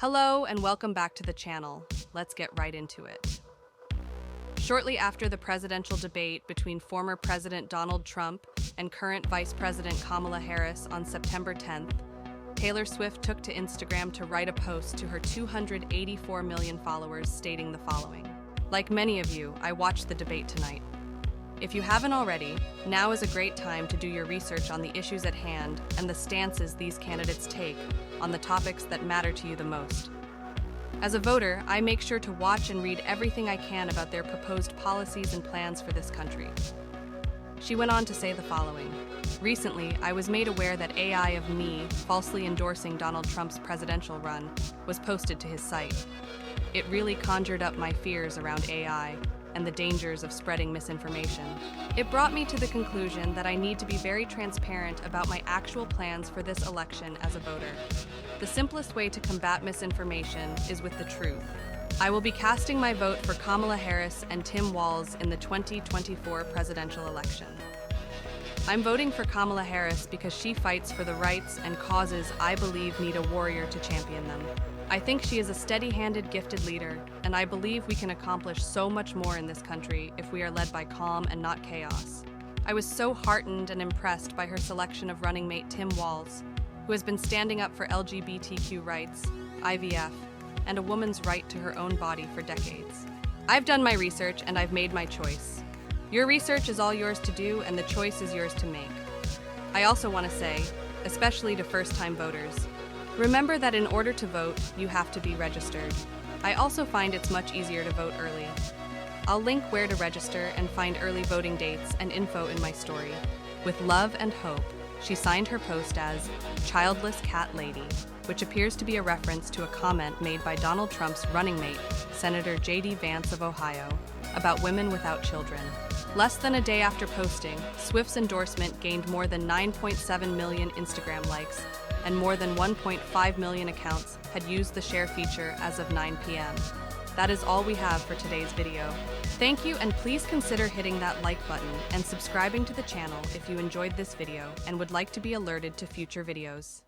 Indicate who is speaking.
Speaker 1: Hello and welcome back to the channel. Let's get right into it. Shortly after the presidential debate between former President Donald Trump and current Vice President Kamala Harris on September 10th, Taylor Swift took to Instagram to write a post to her 284 million followers stating the following. Like many of you, I watched the debate tonight. If you haven't already, now is a great time to do your research on the issues at hand and the stances these candidates take on the topics that matter to you the most. As a voter, I make sure to watch and read everything I can about their proposed policies and plans for this country. She went on to say the following. Recently, I was made aware that AI of me falsely endorsing Donald Trump's presidential run was posted to his site. It really conjured up my fears around AI and the dangers of spreading misinformation. It brought me to the conclusion that I need to be very transparent about my actual plans for this election as a voter. The simplest way to combat misinformation is with the truth. I will be casting my vote for Kamala Harris and Tim Walz in the 2024 presidential election. I'm voting for Kamala Harris because she fights for the rights and causes I believe need a warrior to champion them. I think she is a steady-handed, gifted leader, and I believe we can accomplish so much more in this country if we are led by calm and not chaos. I was so heartened and impressed by her selection of running mate Tim Walz, who has been standing up for LGBTQ rights, IVF, and a woman's right to her own body for decades. I've done my research and I've made my choice. Your research is all yours to do and the choice is yours to make. I also want to say, especially to first-time voters, remember that in order to vote, you have to be registered. I also find it's much easier to vote early. I'll link where to register and find early voting dates and info in my story. With love and hope, she signed her post as Childless Cat Lady, which appears to be a reference to a comment made by Donald Trump's running mate, Senator J.D. Vance of Ohio, about women without children. Less than a day after posting, Swift's endorsement gained more than 9.7 million Instagram likes, and more than 1.5 million accounts had used the share feature as of 9 p.m. That is all we have for today's video. Thank you, and please consider hitting that like button and subscribing to the channel if you enjoyed this video and would like to be alerted to future videos.